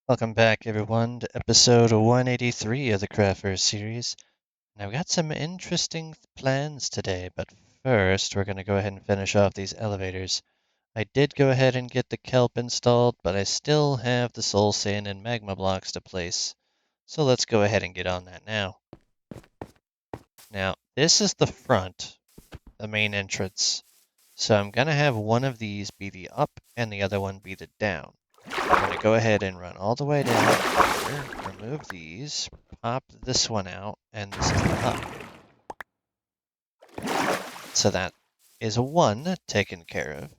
Welcome back, everyone, to episode 183 of the Craftverse series. Now, we've got some interesting plans today, but first, we're going to go ahead and finish off these elevators. I did go ahead and get the kelp installed, but I still have the soul sand and magma blocks to place. So let's go ahead and get on that now. Now, this is the front, the main entrance. So I'm going to have one of these be the up and the other one be the down. I'm going to go ahead and run all the way down here, remove these, pop this one out, and this is the up. So that is a 1 taken care of.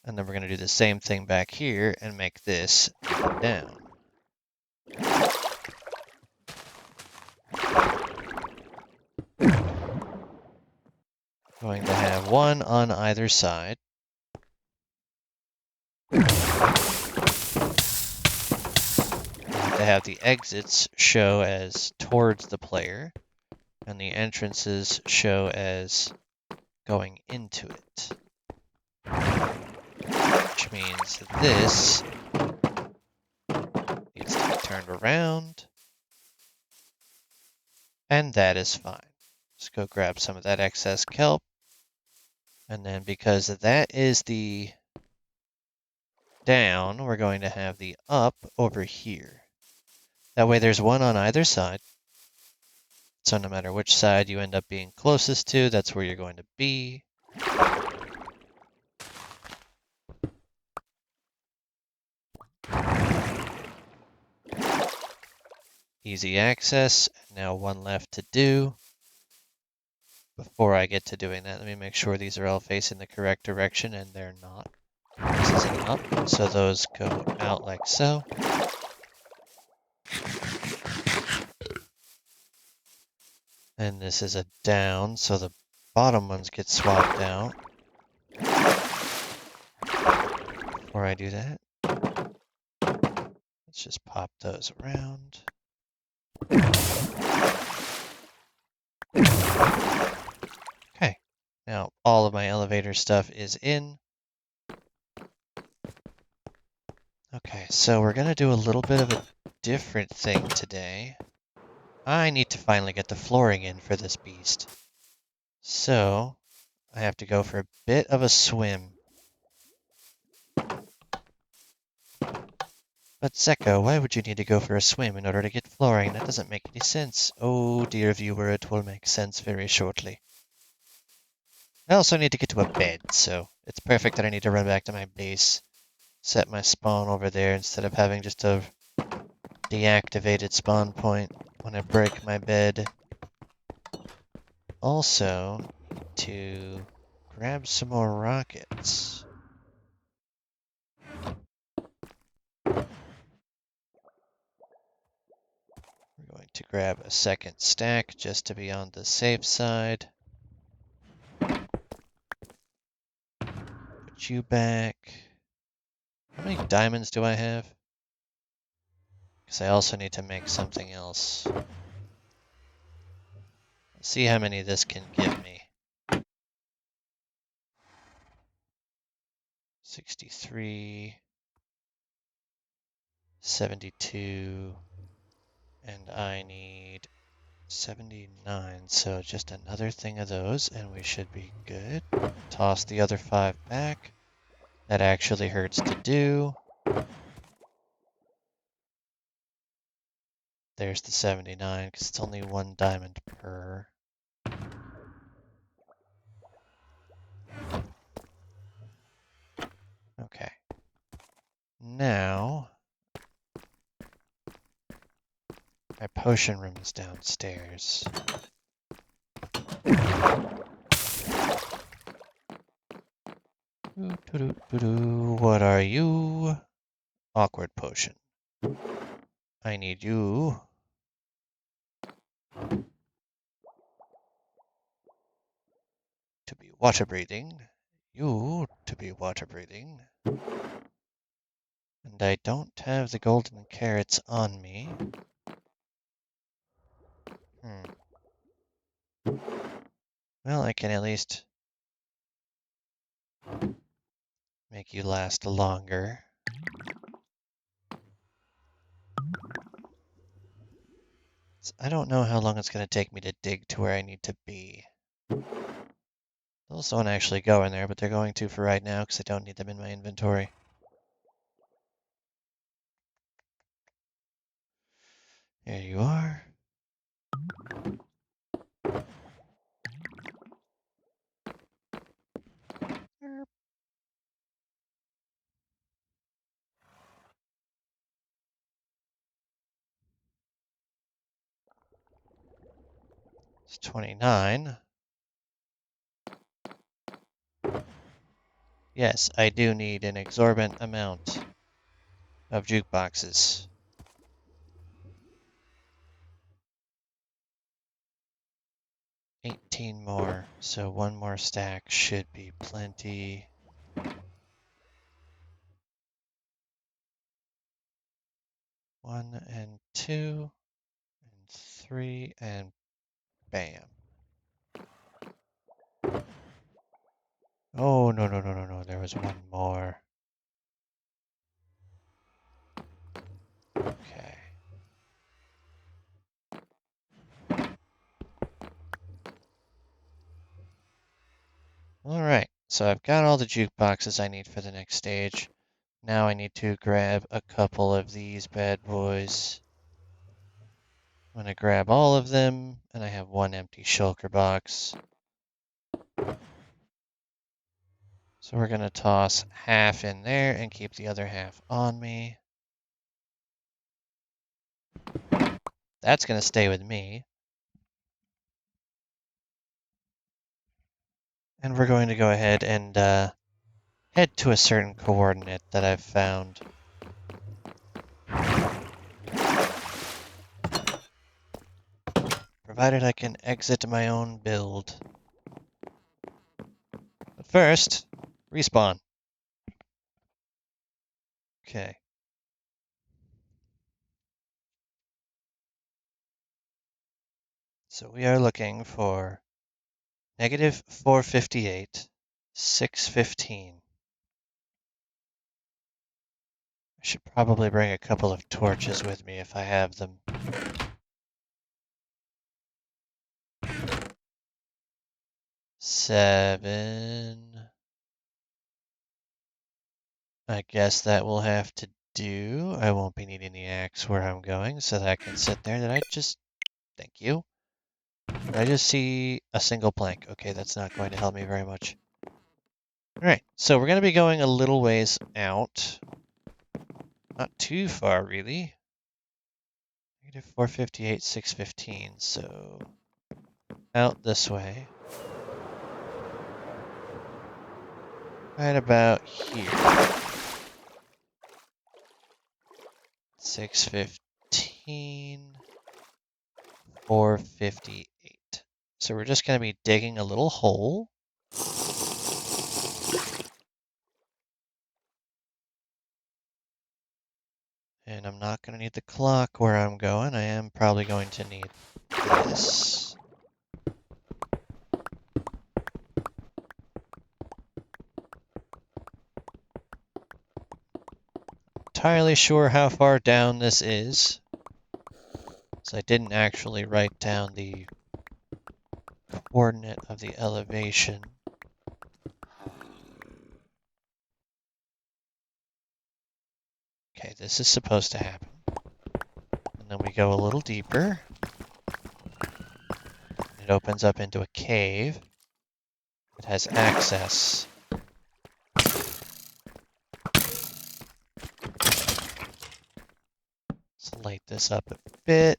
And then we're going to do the same thing back here and make this down. Going to have 1 on either side. To have the exits show as towards the player, and the entrances show as going into it. Which means this needs to be turned around, and that is fine. Let's go grab some of that excess kelp, and then because that is the down, we're going to have the up over here. That way there's 1 on either side, so no matter which side you end up being closest to, that's where you're going to be. Easy access. Now 1 left to do. Before I get to doing that, let me make sure these are all facing the correct direction, and they're not. This is an up, so those go out like so. And this is a down, so the bottom ones get swapped out. Before I do that, let's just pop those around. Okay, now all of my elevator stuff is in. Okay, so we're going to do a little bit of a different thing today. I need to finally get the flooring in for this beast. So, I have to go for a bit of a swim. But Zeko, why would you need to go for a swim in order to get flooring? That doesn't make any sense. Oh, dear viewer, it will make sense very shortly. I also need to get to a bed, so it's perfect that I need to run back to my base, set my spawn over there instead of having just a deactivated spawn point when I break my bed. Also, to grab some more rockets. We're going to grab a second stack just to be on the safe side. Put you back. How many diamonds do I have? Because I also need to make something else. Let's see how many this can give me. 63, 72, and I need 79, so just another thing of those, and we should be good. Toss the other 5 back. That actually hurts to do. There's the 79, because it's only 1 diamond per. Okay. Now, my potion room is downstairs. What are you? Awkward potion. I need you to be water breathing. You to be water breathing. And I don't have the golden carrots on me. Well, I can at least make you last longer. I don't know how long it's going to take me to dig to where I need to be. Those don't actually go in there, but they're going to for right now because I don't need them in my inventory. Here you are. It's 29. Yes, I do need an exorbitant amount of jukeboxes. 18 more, so one more stack should be plenty. 1 and 2 and 3 and bam. Oh, no, there was one more. Okay. Alright, so I've got all the jukeboxes I need for the next stage. Now I need to grab a couple of these bad boys. I'm gonna grab all of them, and I have one empty shulker box. So we're gonna toss half in there and keep the other half on me. That's gonna stay with me. And we're going to go ahead and head to a certain coordinate that I've found. Provided I can exit my own build. But first, respawn. Okay. So we are looking for negative 458, 615. I should probably bring a couple of torches with me if I have them. Seven. I guess that will have to do. I won't be needing the axe where I'm going, so that can sit there. Thank you. Did I just see a single plank? Okay, that's not going to help me very much. Alright, so we're going to be going a little ways out. Not too far, really. Negative 458, 615, so out this way. Right about here. 615, 458. So we're just going to be digging a little hole. And I'm not going to need the clock where I'm going. I am probably going to need this. Entirely sure how far down this is. So I didn't actually write down the coordinate of the elevation. Okay, this is supposed to happen. And then we go a little deeper. It opens up into a cave. It has access. Let's light this up a bit.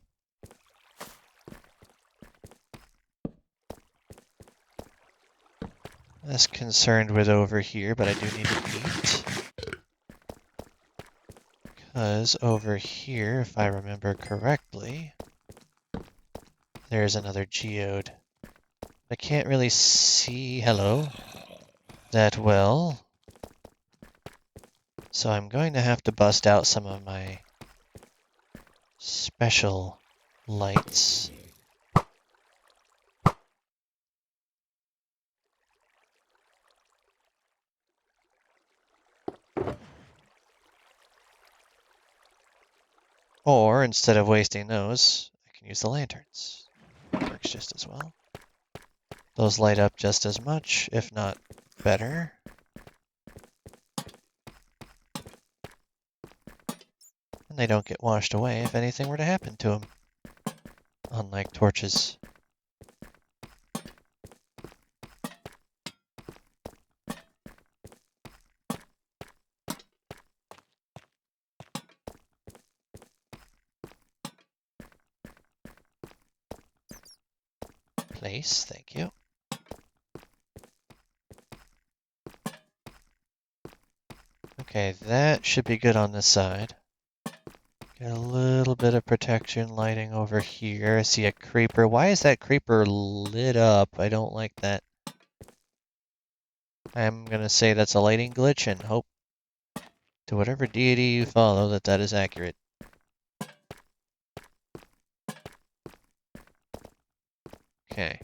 Less concerned with over here, but I do need to eat. Because over here, if I remember correctly, there's another geode. I can't really see, hello, that well. So I'm going to have to bust out some of my special lights. Or, instead of wasting those, I can use the lanterns. Works just as well. Those light up just as much, if not better. And they don't get washed away if anything were to happen to them. Unlike torches. Place, thank you. Okay, that should be good on this side. Get a little bit of protection lighting over here. I see a creeper. Why is that creeper lit up? I don't like that. I'm going to say that's a lighting glitch and hope to whatever deity you follow that that is accurate. Okay.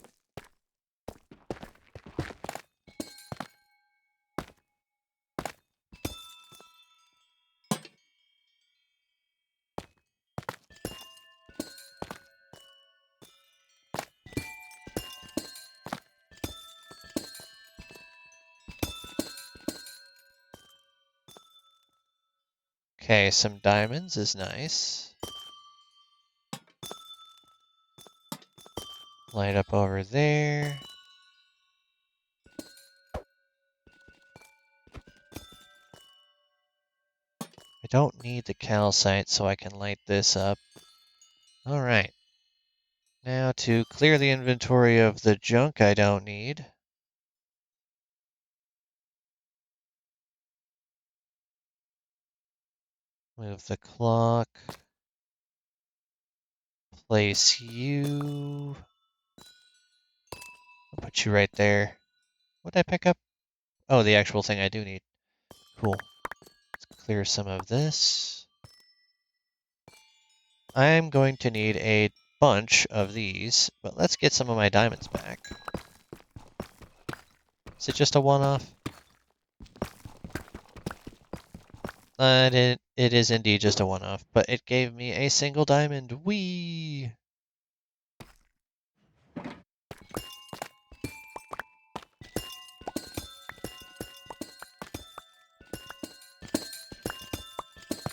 Okay, some diamonds is nice. Light up over there. I don't need the calcite, so I can light this up. All right. Now to clear the inventory of the junk I don't need. Move the clock. Place you. I'll put you right there. What did I pick up? Oh, the actual thing I do need. Cool. Let's clear some of this. I'm going to need a bunch of these, but let's get some of my diamonds back. Is it just a one-off? It is indeed just a one-off, but it gave me a single diamond. Whee!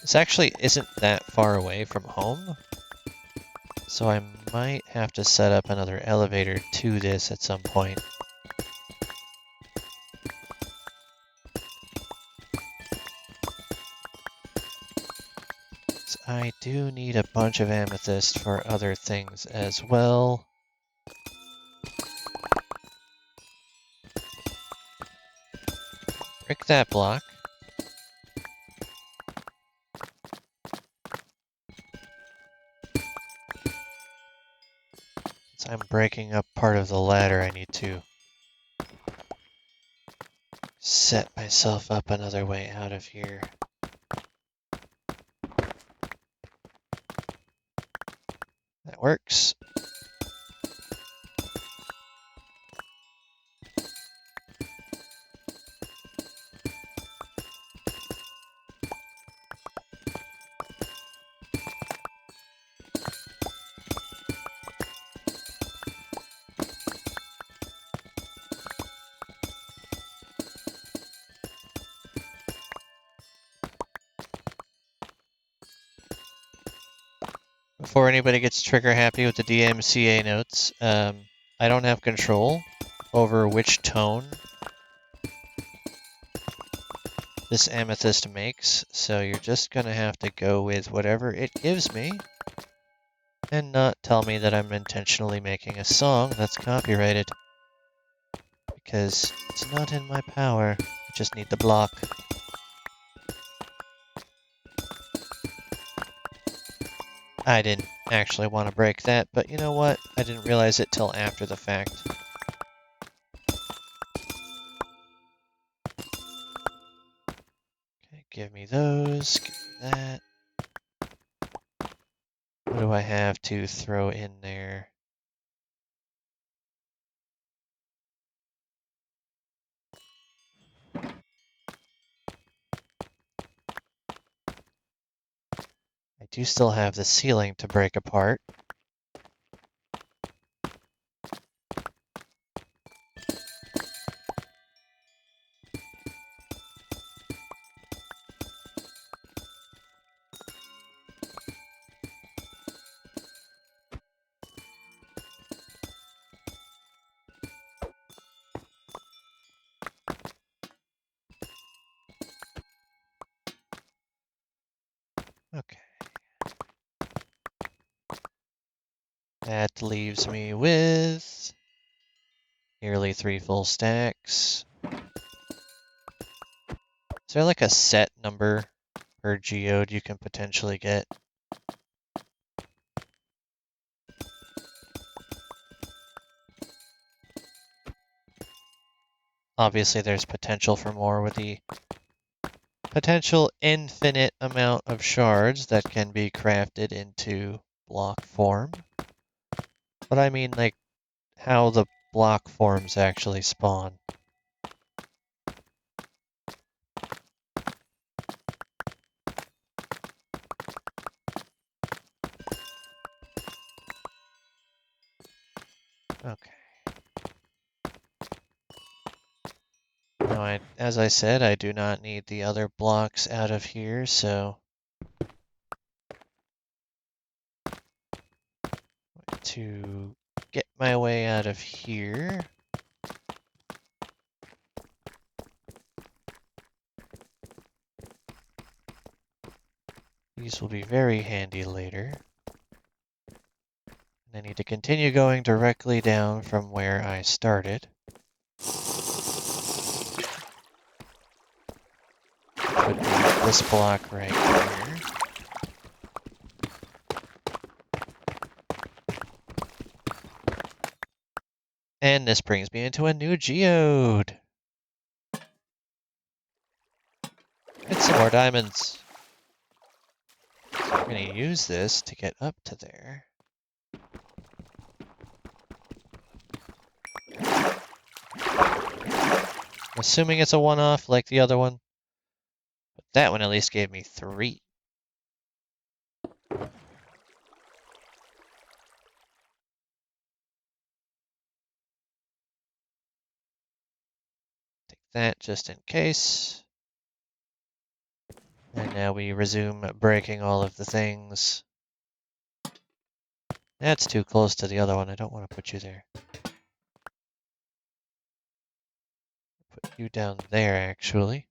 This actually isn't that far away from home, so I might have to set up another elevator to this at some point. So I do need a bunch of amethyst for other things as well. Break that block. Since I'm breaking up part of the ladder, I need to set myself up another way out of here. That works. Before anybody gets trigger happy with the DMCA notes, I don't have control over which tone this amethyst makes, so you're just gonna have to go with whatever it gives me and not tell me that I'm intentionally making a song that's copyrighted, because it's not in my power. I just need the block. I didn't actually want to break that, but you know what? I didn't realize it till after the fact. Okay, give me those, give me that. What do I have to throw in there? I do still have the ceiling to break apart. Okay. That leaves me with nearly 3 full stacks. Is there like a set number per geode you can potentially get? Obviously, there's potential for more with the potential infinite amount of shards that can be crafted into block form. But I mean, like, how the block forms actually spawn. Okay. Now, as I said, I do not need the other blocks out of here, so to get my way out of here, these will be very handy later. I need to continue going directly down from where I started. Which would be this block right here. And this brings me into a new geode. And some more diamonds. So I'm going to use this to get up to there. Assuming it's a one-off like the other one. But that one at least gave me 3. Take that just in case. And now we resume breaking all of the things. That's too close to the other one. I don't want to put you there. Put you down there, actually.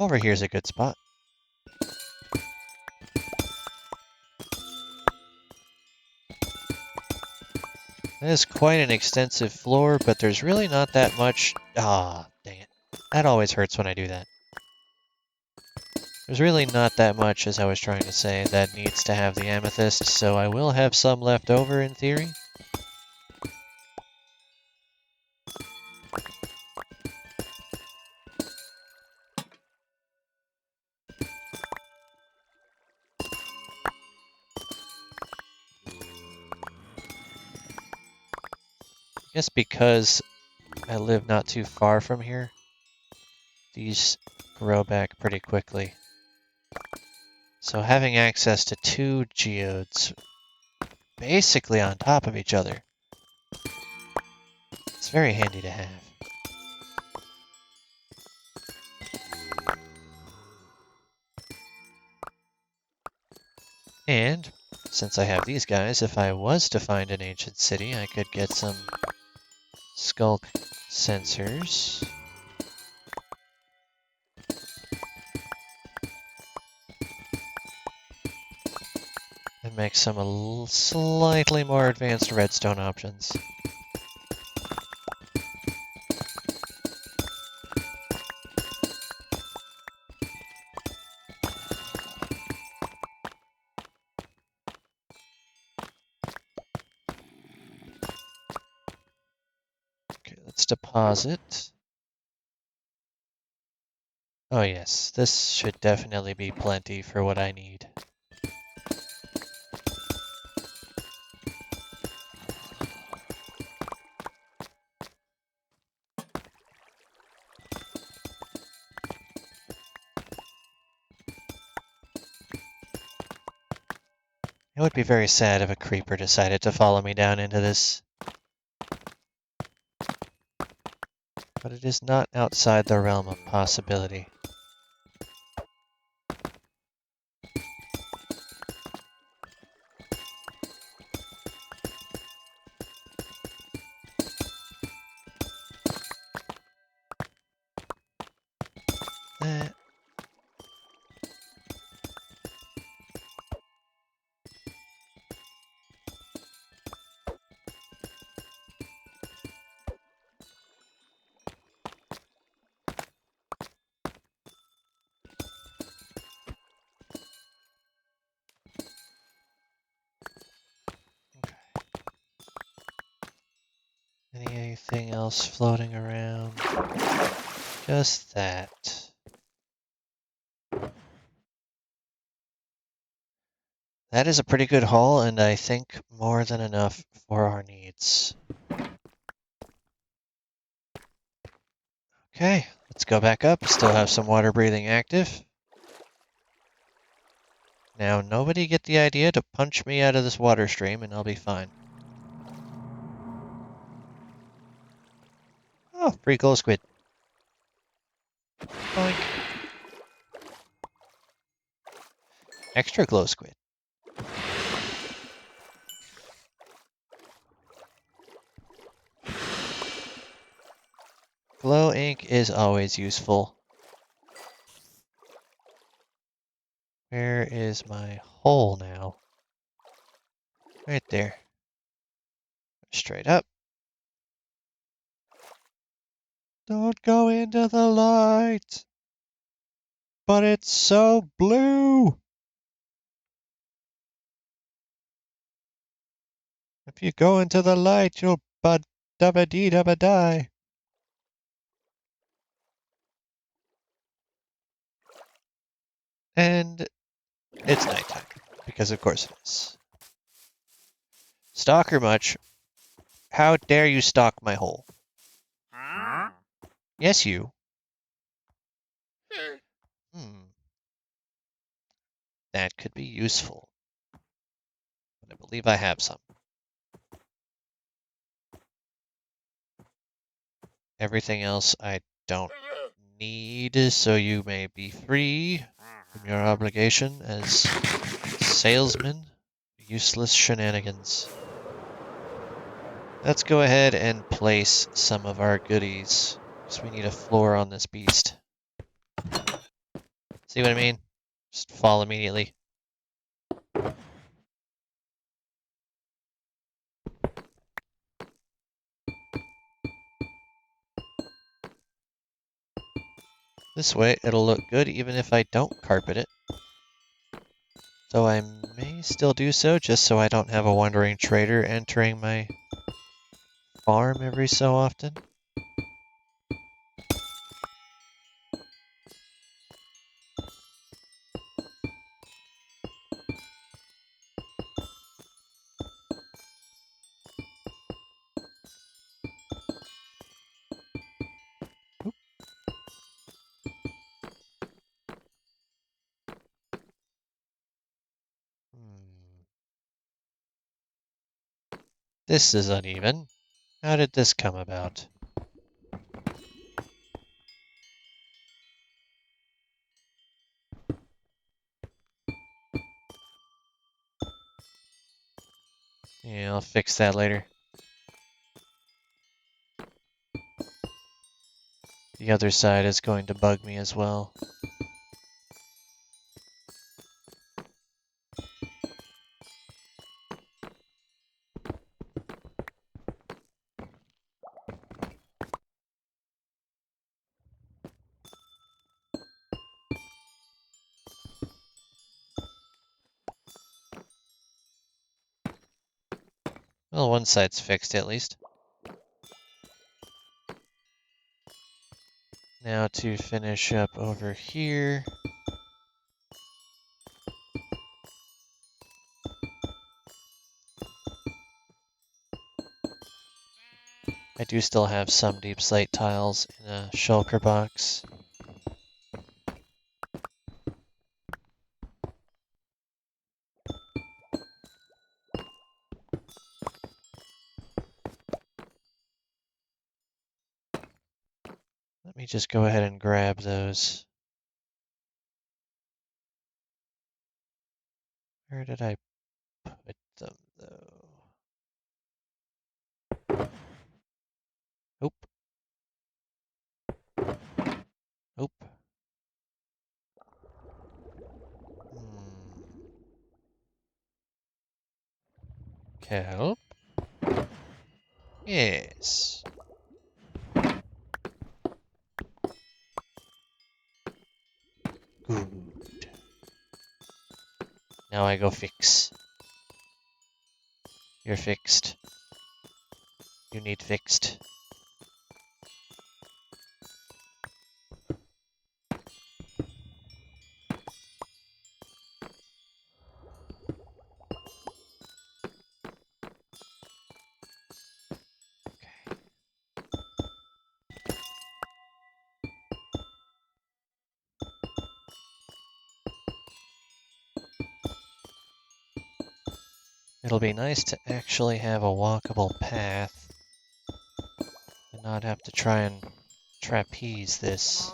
Over here's a good spot. That is quite an extensive floor, but there's really not that much. Ah, dang it. That always hurts when I do that. There's really not that much, as I was trying to say, that needs to have the amethyst, so I will have some left over in theory. I guess because I live not too far from here, these grow back pretty quickly. So having access to 2 geodes basically on top of each other, it's very handy to have. And since I have these guys, if I was to find an ancient city, I could get some skulk sensors. And make some slightly more advanced redstone options. Okay, let's deposit. Oh yes, this should definitely be plenty for what I need. It would be very sad if a creeper decided to follow me down into this. But it is not outside the realm of possibility. that. Anything else floating around? Just that. That is a pretty good haul, and I think more than enough for our needs. Okay, let's go back up. Still have some water breathing active. Now, nobody get the idea to punch me out of this water stream, and I'll be fine. Oh, free glow squid. Boink. Extra glow squid. Glow ink is always useful. Where is my hole now? Right there. Straight up. Don't go into the light. But it's so blue. If you go into the light, you'll bud-dabba-dee-dabba-die. And it's nighttime, because of course it is. Stalker much. How dare you stalk my hole? Yes, you. That could be useful. But I believe I have some. Everything else I don't need, so you may be free from your obligation as salesman. Useless shenanigans. Let's go ahead and place some of our goodies, because we need a floor on this beast. See what I mean? Just fall immediately. This way, it'll look good even if I don't carpet it. Though I may still do so, just so I don't have a wandering trader entering my farm every so often. This is uneven. How did this come about? Yeah, I'll fix that later. The other side is going to bug me as well. Well, one side's fixed at least. Now to finish up over here. I do still have some deep slate tiles in a shulker box. Let me just go ahead and grab those. Where did I put them, though? Oop. Oop. Help? Yes. Good. Now I go fix. You're fixed. You need fixed. Okay. It'll be nice to actually have a walkable path and not have to try and trapeze this.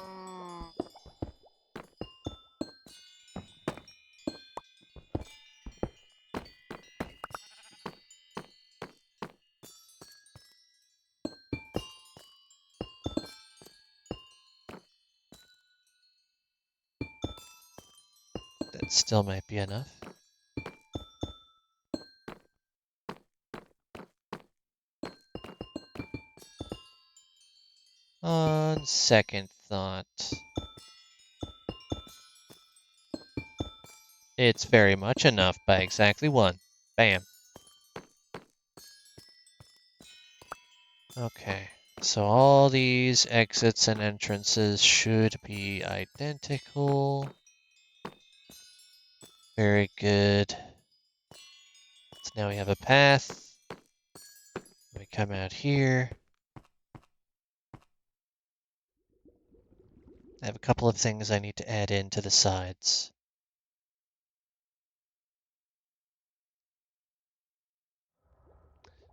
That still might be enough. On second thought, it's very much enough by exactly one. Bam. Okay, so all these exits and entrances should be identical. Very good. So now we have a path. We come out here. I have a couple of things I need to add in to the sides.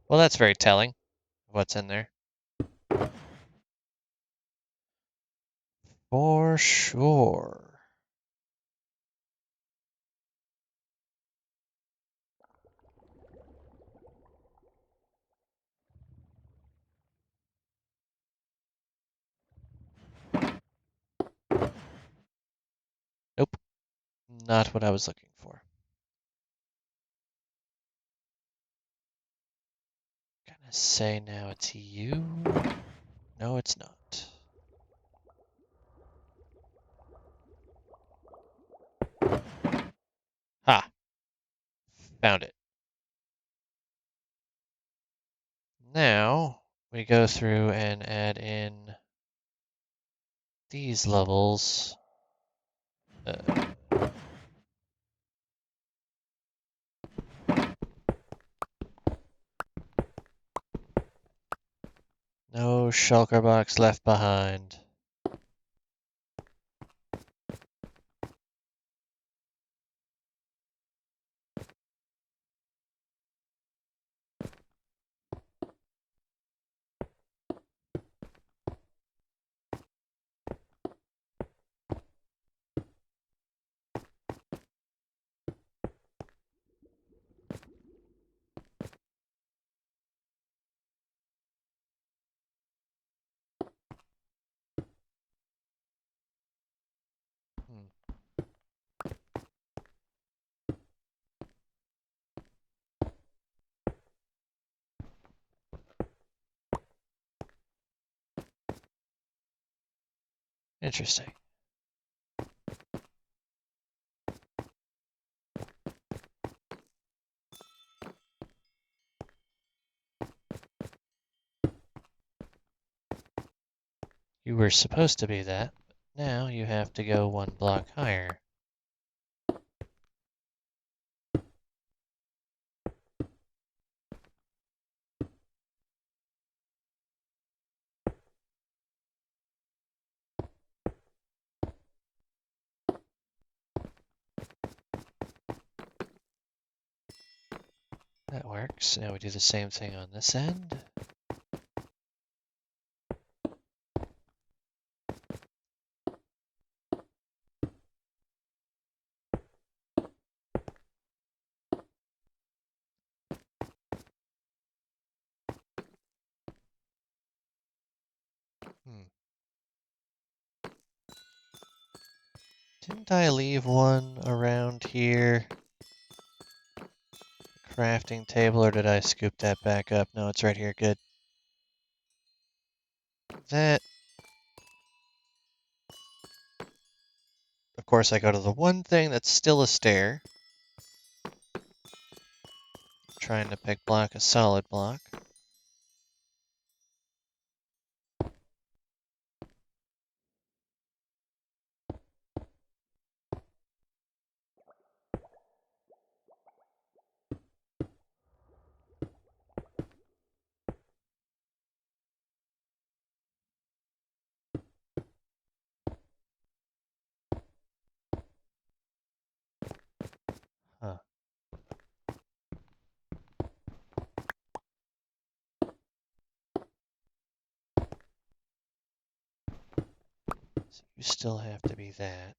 Well, that's very telling. What's in there? For sure. Nope. Not what I was looking for. Gonna say now it's you. No, it's not. Ha! Found it. Now we go through and add in these levels. No shulker box left behind. Hmm. Interesting. You were supposed to be that, but now you have to go one block higher. That works. Now we do the same thing on this end. Hmm. Didn't I leave one around here? crafting table, or did I scoop that back up? No, it's right here. Good. That. Of course, I go to the one thing that's still a stair. Trying to pick block a solid block. Huh. So you still have to be that.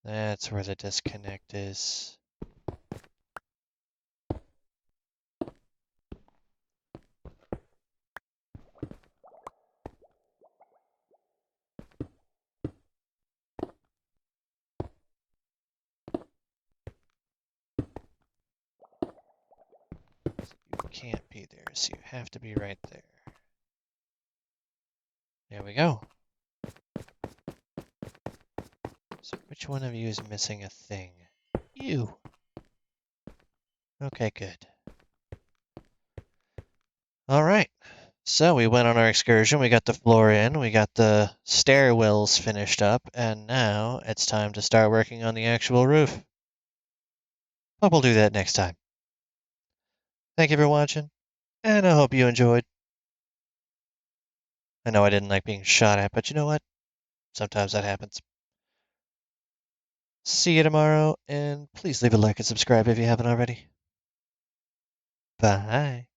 That's where the disconnect is. You can't be there, so you have to be right there. There we go. So which one of you is missing a thing? You. Okay, good. All right. So we went on our excursion, we got the floor in, we got the stairwells finished up, and now it's time to start working on the actual roof. But we'll do that next time. Thank you for watching, and I hope you enjoyed. I know I didn't like being shot at, but you know what? Sometimes that happens. See you tomorrow, and please leave a like and subscribe if you haven't already. Bye.